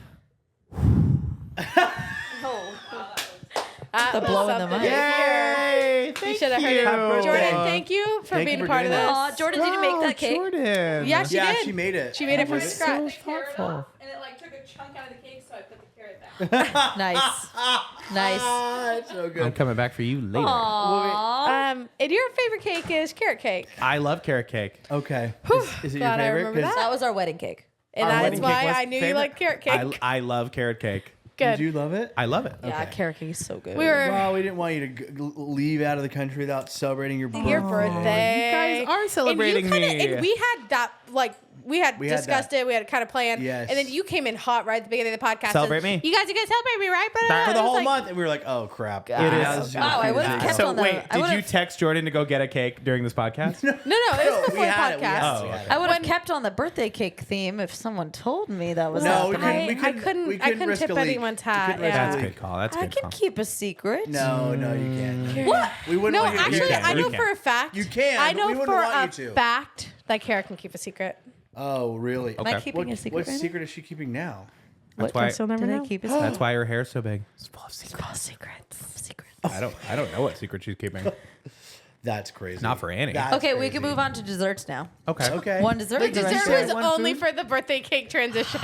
The blow in the mic. Yay! You Thank should have heard you. it. Happy birthday. Jordan, thank you for Thank you being for a part of doing this. that. Aw, Jordan, did you make that cake? Jordan. Yeah, she Yeah, did. she made it. She made it from Was it scratch. thoughtful. And it like took a chunk out of the cake, so I put the carrot back. Nice. Nice. Ah, it's so I'm good. coming back for you later. Aw. And your favorite cake is carrot cake, I love carrot cake. Okay. Is it your Glad I favorite? remember 'Cause That was our wedding cake. and Our that wedding is cake why was I knew you favorite? liked carrot cake. I love carrot cake. Good. Did you love it? I love it. Yeah, Okay. carrot cake is so good. We were Well, we didn't want you to leave out of the country without celebrating your birthday. your birthday. You guys are celebrating and you kinda, me. And we had that like we had We had discussed that. it. We had kind of planned. Yes. And then you came in hot right at the beginning of the podcast. Celebrate and, me. You guys are gonna celebrate me, right? For the I was whole like, month, and we were like, "Oh crap!" It Now is. this Wow, I would've gonna be kept So on the- wait, I did you would've- text Jordan to go get a cake during this podcast? No, it was before the had podcast. Oh, We had okay. it. I would have kept on the birthday cake theme if someone told me that was No, we happening. couldn't. We I couldn't risk tip a leak. anyone's We hat, couldn't risk a yeah. That's a leak. good call. That's a I good can call. keep a secret. No, you can't. What? We wouldn't No, want you to actually, hear can. I that. know You for can. a fact. You can, I but know we wouldn't for want you a to. fact that Kara can keep a secret. Oh, really? Am I Okay. keeping a secret What right now? secret is she keeping now? That's What? why. Still never Did know. I keep a secret? That's why her hair's so big. It's full of secrets. All secrets. Secrets. I don't know what secret she's keeping. That's crazy. Not for Annie. That's Okay, we crazy. can move on to desserts now. Okay. Okay. One dessert. Like the rest dessert are- Dessert was one only food? for the birthday cake transition.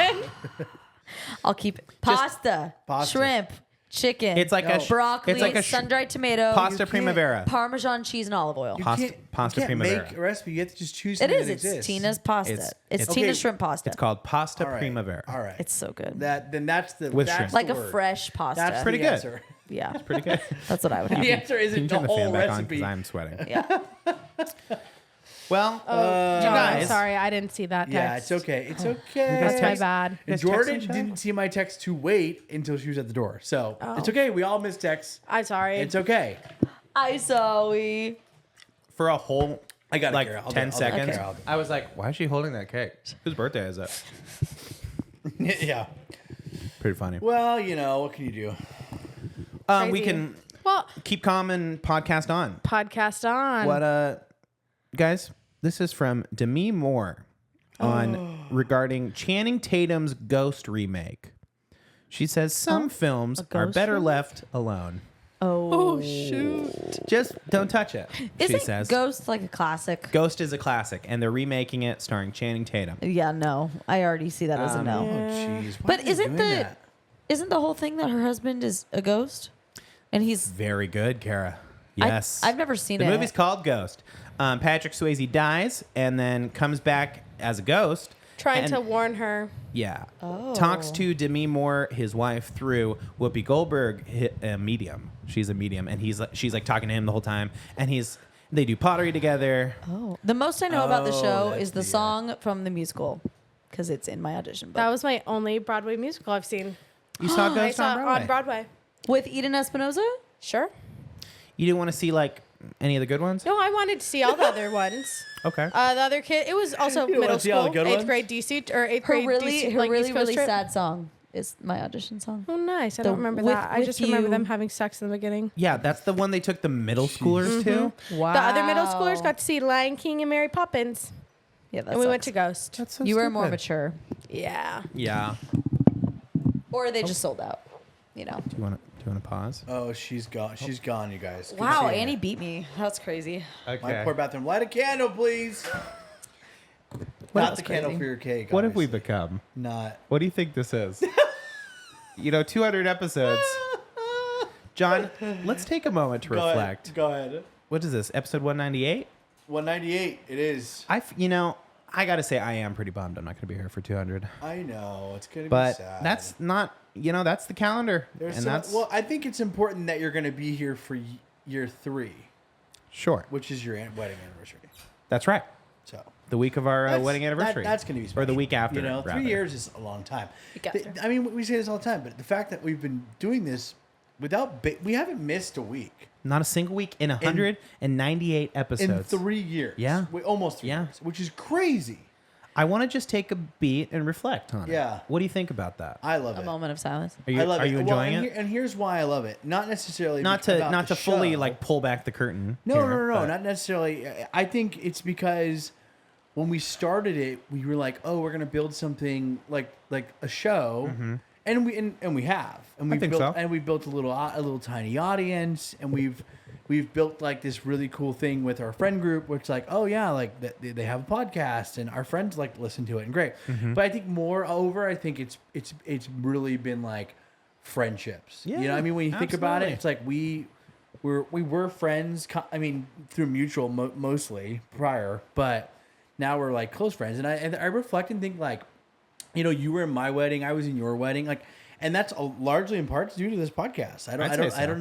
I'll keep it. Pasta, Pasta. shrimp, chicken. It's like a broccoli, It's like a sun-dried tomato, pasta can't- primavera. Parmesan cheese, and olive oil. You Pasta- can't, pasta you can't primavera. make a recipe. You have to just choose It something is. that It's exists. Tina's pasta. It's- It's, it's- Tina's Okay. shrimp pasta. It's called pasta All right. primavera. All right. It's so good. That's the With that's shrimp. the like a word. fresh pasta. That's Pretty the good. answer. Yeah, Pretty good. that's what I would have. The answer Can you isn't the turn the whole fan back on recipe. because I'm sweating? Yeah. Well, you guys. Sorry, I didn't see that text. Yeah, it's okay. It's okay. That's my bad. And guys Jordan text each other? didn't see my text to wait until she was at the door. So Oh. it's okay. We all miss texts. I'm sorry. It's okay. I Zoe. for a whole I got it, like Kara. I'll do 10 it. I'll do it, seconds, Kara. I'll do I was like, why is she holding that cake? Whose birthday is it? Yeah. Pretty funny. Well, what can you do? We Crazy. can Well, keep calm and podcast on. podcast on. What guys, this is from Demi Moore on regarding Channing Tatum's Ghost remake. She says some films are Ghost better remake? left alone. Oh, shoot. Just don't touch it. she Isn't says. Ghost like a classic? Ghost is a classic, and they're remaking it starring Channing Tatum. Yeah, no. I already see that as a no. Oh, jeez. Why But are they isn't doing the that? isn't the whole thing that her husband is a ghost? And he's Very good, Kara. Yes. I've never seen the it. movie's called Ghost. Patrick Swayze dies and then comes back as a ghost. Trying and- to warn her. Yeah. Oh. Talks to Demi Moore, his wife, through Whoopi Goldberg, a medium. She's a medium, and she's like talking to him the whole time, and they do pottery together. Oh. The most I know about the Oh, show that's is the the- song from the musical because it's in my audition book. That was my only Broadway musical I've seen. You saw I Ghost saw on it Broadway. on Broadway. with Eden Espinosa. Sure. You didn't want to see like any of the good ones? No, I wanted to see all the other ones. Okay. The other kid, it was also You don't middle wanna see all the school, good 8th ones? grade DC or 8th Her grade really, DC, her like really, East Coast really trip. sad song is my audition song. Oh, nice. I The don't remember With- that. I With just remember You. them having sex in the beginning. Yeah, that's the one they took the middle schoolers to. Wow. The other middle schoolers got to see Lion King and Mary Poppins, Yeah, that and we went sucks. to Ghost. That's so You were more stupid. mature, Yeah. Yeah. or they just sold out. You know. Do you want to pause? Oh, she's gone. She's gone, you guys. Good Wow, seeing Annie you. beat me. That's crazy. My poor bathroom. Light a candle, please. Not the candle for your cake. What have we obviously. become? Not. What do you think this is? 200 episodes. John, let's take a moment to reflect. Go ahead. What is this? Episode 198? 198. It is. I got to say I am pretty bummed I'm not going to be here for 200. I know it's gonna be But sad. that's not, that's the calendar. There's and some, that's well, I think it's important that you're gonna be here for year 3, sure. which is your wedding anniversary. That's right. So. The week of our That's- wedding anniversary. That's going to be special. Or the week after. 3 rather. years is a long time. Week after. I mean, we say this all the time, but the fact that we've been doing this we haven't missed a week Not a single week in 198 episodes. in 3 years. Yeah. Almost 3 Yeah. years, which is crazy. I want to just take a beat and reflect on it. Yeah. What do you think about that? I love A it. moment of silence. Are you, I love are it. you Well, enjoying and it? and here's why I love it. Not necessarily Not about to the fully show. like pull back the curtain. No, here, but- not necessarily. I think it's because when we started it, we were like, "Oh, we're gonna build something like a show," and we have, and we think built so. and we built a little tiny audience, and we've built like this really cool thing with our friend group, which like, oh yeah, like they have a podcast, and our friends like to listen to it, and great. But I think moreover, I think it's really been like friendships. You know, what I mean, when you think about it, absolutely. it's like we were friends. I mean, through mutual mostly prior, but now we're like close friends. And I reflect and think like, you were in my wedding, I was in your wedding, like, and that's largely in part due to this podcast. I don't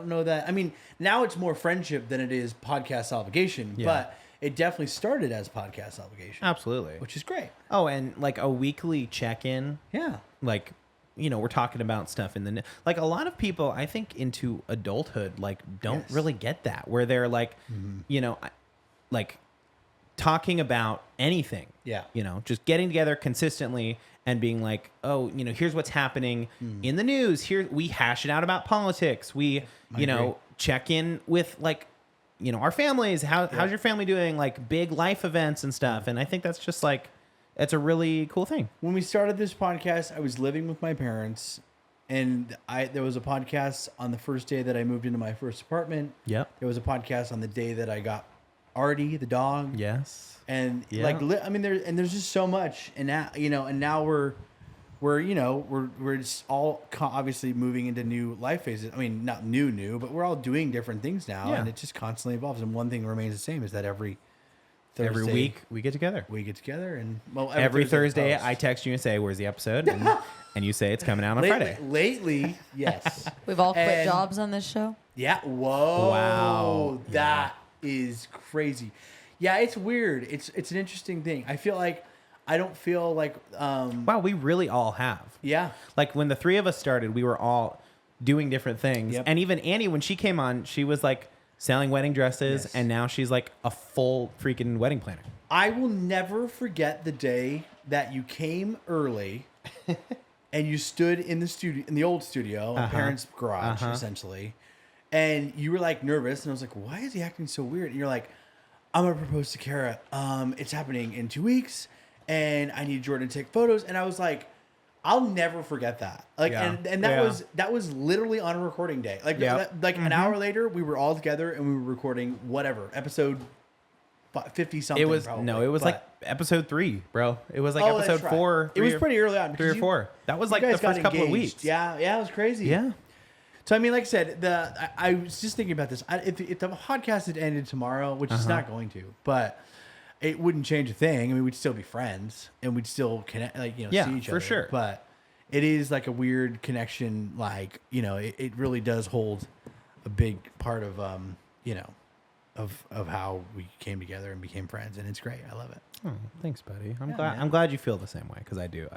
know that. I mean, now it's more friendship than it is podcast obligation, Yeah. but it definitely started as podcast obligation, Absolutely. which is great. Oh, and like a weekly check-in. Yeah. Like, we're talking about stuff in the like a lot of people I think into adulthood like don't Yes. really get that where they're like, like talking about anything. Yeah. Just getting together consistently and being like, oh, here's what's happening in the news. Here we hash it out about politics. We, agree. check in with like, our families. How's your family doing? Like big life events and stuff. And I think that's just like, it's a really cool thing. When we started this podcast, I was living with my parents, and there was a podcast on the first day that I moved into my first apartment. Yep. There was a podcast on the day that I got Artie, the dog. Yes. And Yeah. like, I mean, there's just so much, and now, and now we're just all obviously moving into new life phases. I mean, not new, but we're all doing different things now, Yeah. and it just constantly evolves. And one thing remains the same is that every Thursday, Every week we get together. we get together, and Every Thursday, post. I text you and say, "Where's the episode?" And you say it's coming out on Friday. Lately, yes. We've all quit And- jobs on this show. Yeah. Whoa. Wow. That is crazy. Yeah, it's weird. It's an interesting thing. I don't feel like Wow, we really all have. yeah. Like when the three of us started, we were all doing different things. Yep. And even Annie, when she came on, she was like selling wedding dresses, Yes. and now she's like a full freaking wedding planner. I will never forget the day that you came early and you stood in the studio, in the old studio, my parents' garage, essentially. And you were like nervous, and I was like, why is he acting so weird? And you're like, I'm gonna propose to Kara. It's happening in 2 weeks, and I need Jordan to take photos. And I was like, I'll never forget that. Like, Yeah. and that was literally on a recording day. Like, Yeah. an hour later, we were all together and we were recording whatever episode 50 something. It was probably. it was But- like episode 3, bro. It was like Oh, that's episode right. 4. It was pretty early on. 3 or because 4. That was you like the guys got first couple of engaged. weeks. Yeah, it was crazy. Yeah. So I mean, like I said, I was just thinking about this. If the podcast had ended tomorrow, which it's not going to, but it wouldn't change a thing. I mean, we'd still be friends and we'd still connect, like Yeah, see each for other. sure. But it is like a weird connection. Like it really does hold a big part of of how we came together and became friends, and it's great. I love it. Oh, thanks, buddy. Yeah, glad man. I'm glad you feel the same way, because I do.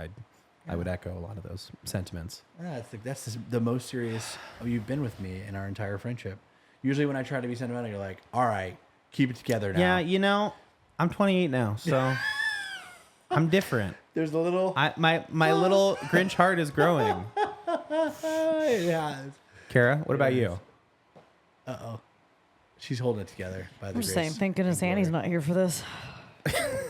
I would echo a lot of those sentiments. Yeah, that's the most serious you've been with me in our entire friendship. Usually, when I try to be sentimental, you're like, "All right, keep it together now." Yeah, I'm 28 now, so I'm different. There's a little. My little Grinch heart is growing. Yeah. Kara, what about you? She's holding it together by the I'm grace. just saying, thank goodness and Annie's glory. not here for this.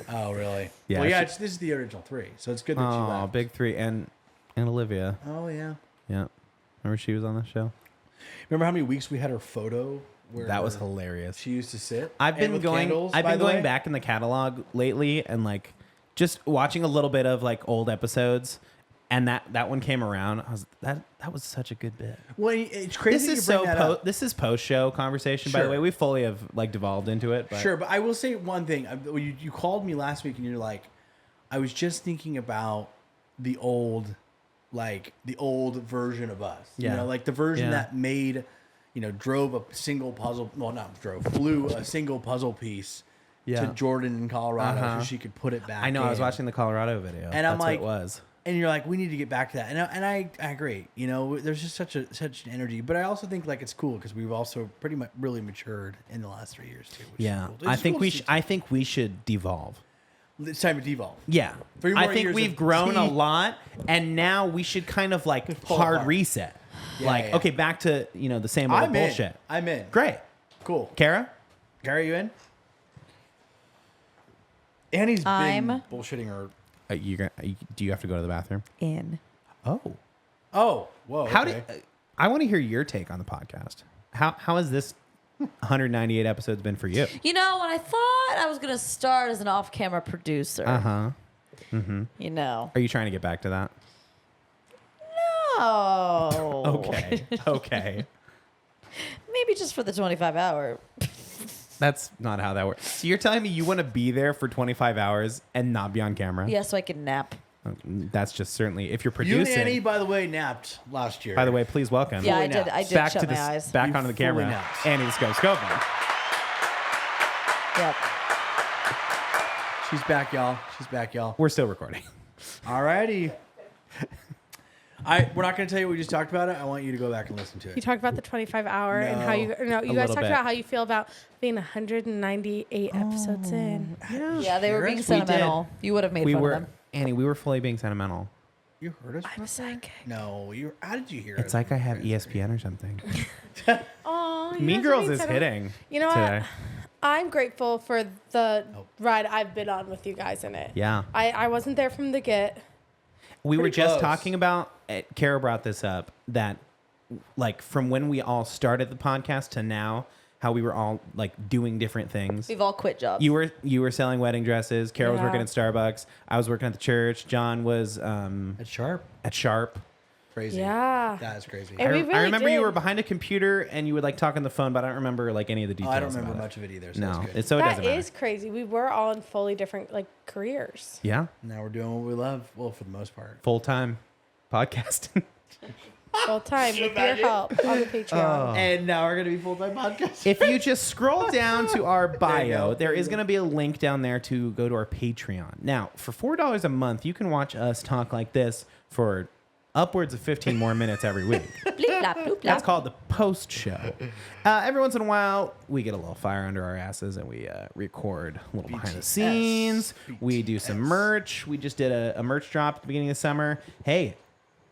Oh, really? Yeah, Well, yeah. she- This is the original 3, so it's good that she Oh, left. big 3 and Olivia. Oh, yeah. Yeah, remember she was on the show. Remember how many weeks we had her photo? Where That was hilarious. She used to sit. I've And been with going. candles, I've by been the going way? back in the catalog lately, and like just watching a little bit of like old episodes, and that one came around. I was that was such a good bit. Well, it's crazy. This is you bring that up. this is post show conversation. By the Sure. way, we fully have like devolved into it. But Sure, but I will say one thing. You called me last week and you're like, I was just thinking about the old version of us. Yeah. You know, like the version Yeah. that made, drove a single puzzle. Well, not drove, flew a single puzzle piece Yeah. to Jordan in Colorado Uh-huh. so she could put it back. I know I was in. watching the Colorado video, And I'm that's like, what it was. And you're like, we need to get back to that. And I agree. There's just such an energy. But I also think like it's cool because we've also pretty much really matured in the last 3 years too. Which Yeah, is cool. I It's think cool we to see. I think we should devolve. It's time to devolve. Yeah, 3 more I think years we've of grown a tea. lot, and now we should kind of like pull hard apart. reset. Yeah, like, yeah. okay, back to the same old I'm bullshit. in. I'm in. Great, Cool. Kara. Gary, you in? Annie's been I'm- bullshitting her. Do you have to go to the bathroom? In. Oh, Oh, whoa. how okay. did I want to hear your take on the podcast? How has this 198 episodes been for you? You know, when I thought I was gonna start as an off-camera producer, Huh? you know, Are you trying to get back to that? oh, Okay, okay. maybe just for the 25-hour. That's not how that works. So you're telling me you want to be there for 25 hours and not be on camera? Yeah, so I can nap. That's just certainly if you're You and producing. Annie, by the way, napped last year. By the way, please welcome. Yeah, I Fully did. napped. I did back shut to my the eyes. back You onto the fully camera. napped. Annie, let's go scoping. Yep. She's back, y'all. She's back, y'all. We're still recording. Alrighty. We're not going to tell you what we just talked about it. I want you to go back and listen to You it. talked about the 25-hour and how you guys little talked bit. about how you feel about being 198 episodes in. Yeah, they were being Cheers. sentimental. You would have made We fun were of them. Annie. We were fully being sentimental. You heard us? I'm a psychic. No. How did you hear It's it? like I have ESPN or something. Oh, Mean Girls is hitting. You know today. what? I'm grateful for the ride I've been on with you guys in it. Yeah. I wasn't there from the get. We were Pretty just close. talking about. Kara brought this up that, like, from when we all started the podcast to now, how we were all like doing different things. We've all quit jobs. You were selling wedding dresses. Kara was Yeah. working at Starbucks. I was working at the church. John was It's sharp. at Sharp. Crazy. Yeah. That's crazy. And we really I remember you did. were behind a computer and you would like talk on the phone, but I don't remember like any of the Oh, details. I don't remember about much of it either. So No, that's good. it doesn't That matter. is crazy. We were all in fully different like careers. Yeah, Now we're doing what we love. Well, for the most part. full time podcasting. Full time with your help on the Patreon. And now we're gonna be full time podcast. If you just scroll down to our you bio, go. there is going to be a link down there to go to our Patreon. Now, for $4 a month, you can watch us talk like this for upwards of 15 more minutes every week. Bleep, blap, bloop, That's blap. called the post show. Every once in a while, we get a little fire under our asses and we record a little behind the scenes. We do some merch. We just did a merch drop at the beginning of the summer. Hey,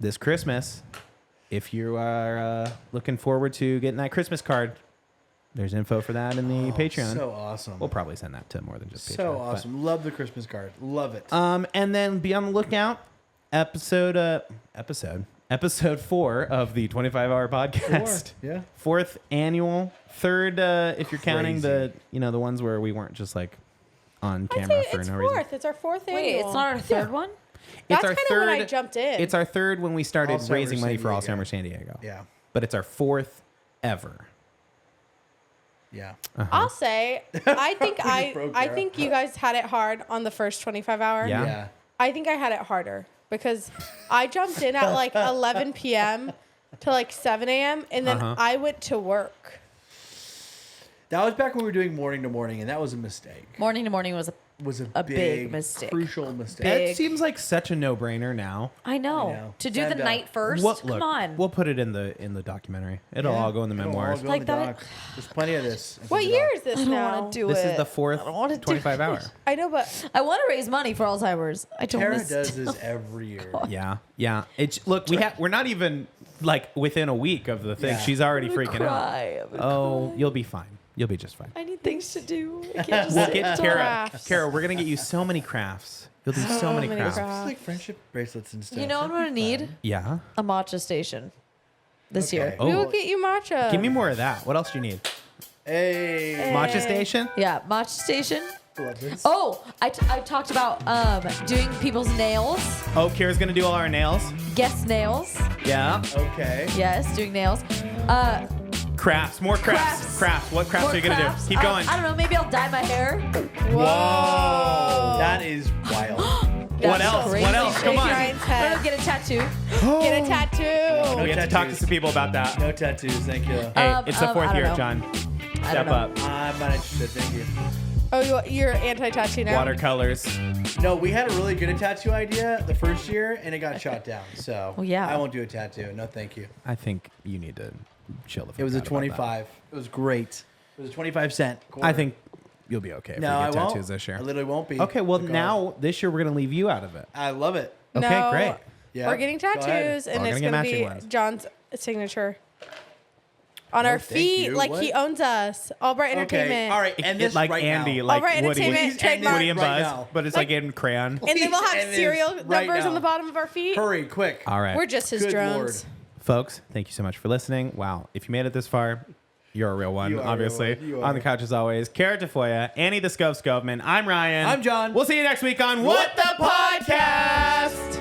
this Christmas, if you are looking forward to getting that Christmas card, there's info for that in the Patreon. So awesome. We'll probably send that to more than just Patreon. So but- awesome. Love the Christmas card. Love it. and then be on the lookout. Episode 4 of the 25-hour podcast. Yeah. Fourth annual, third if you're counting the Crazy. the ones where we weren't just like on I'd camera say for it's no fourth. reason. It's our fourth Wait, annual. it's not our third one? That's It's our kind of when I jumped in. It's our third when we started All Summer raising money San for All Diego. Summer San Diego. Yeah. But it's our fourth ever. Yeah. I'll say I think just broke I Kara. think you guys had it hard on the first 25 hour. Yeah. Yeah. I think I had it harder because I jumped in at like 11 p.m. to like 7 a.m. and then Uh-huh. I went to work. That was back when we were doing morning to morning, and that was a mistake. Morning to morning was Was A big mistake. crucial mistake. Big. It seems like such a no-brainer now. I know. I know. To do Stand the up. night first? We'll- Come on. We'll put it in the documentary. It'll Yeah. all go in the It'll all memoirs. go in Like the that- doc. There's plenty of this. What year is this I don't now? want to do This it. is the fourth I don't want to 25 hour. I know, but I want to raise money for Alzheimer's. I don't Tara want does to. this every year. Yeah, yeah. It's look, we're not even like within a week of the thing. Yeah. She's already I'm gonna freaking out. cry. I'm gonna Oh, cry. you'll be fine. You'll be just fine. I need things to do. I can't just We'll sit get and Kara. talk. crafts. Kara, we're gonna get you so many crafts. You'll do so many many crafts. crafts. It's like friendship bracelets and stuff. You know what I'm That'd gonna be need? fun. Yeah. A matcha station this Okay. year. Oh. we will get you matcha. Give me more of that. What else do you need? Hey. Matcha station. Yeah, matcha station Love this. Oh, I talked about doing people's nails, Oh, Kira's gonna do all our nails. guest nails. Yeah. Okay. Yes, doing nails. Crafts. More crafts. Crafts. Crafts. What crafts More are you gonna crafts. do? Keep going. I don't know. Maybe I'll dye my hair. Whoa. That is wild. What That's else? crazy. What else? Come on. Ryan's I don't know, head. get a tattoo. Get a tattoo. We have to talk to tattoos. some people about that. No tattoos, thank you. Hey, it's the fourth I don't year, know. John. I Step don't know. up. I'm not interested, thank you. Oh, you're anti-tattoo now? Watercolors. No, we had a really good tattoo idea the first year, and it got shot down. So Well, yeah. I won't do a tattoo. No, thank you. I think you need to chill the fuck It was a out about 25. It was great. It was a 25-cent. that. I think you'll be okay if No, we I get won't. tattoos this year. I literally won't be. Okay, well Because now this year we're gonna leave you out of it. I love it. Okay, No, great. Yeah. We're getting Go ahead. tattoos, and We're it's gonna get going to be matching ones. John's signature. On No, our thank feet, you. like What? he owns us. Albright Entertainment. Okay. All right. And this like right Andy, now. like Albright Woody, Entertainment, Please, trademark. Woody and Right Buzz, now. but it's like in crayon. And then we'll have End this serial right numbers now. on the bottom of our feet. Hurry, quick. All right, We're just his Good drones. Lord. folks, thank you so much for listening. Wow, if you made it this far, you're a real one, You are a real obviously. one. You On the are. couch as always, Kara Tafoya, Annie the Scope Scopeman. I'm Ryan. I'm John. We'll see you next week on What the Podcast.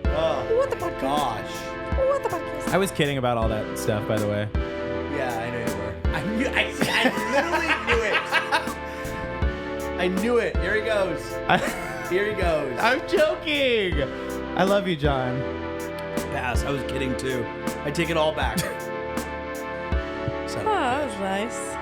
Oh, What the podcast? gosh. What the podcast? I was kidding about all that stuff, by the way. Yeah, I know you were. I literally knew it. I knew it. Here he goes. Here he goes. I'm joking. I love you, John. Pass. I was kidding too. I take it all back. Oh, that was nice.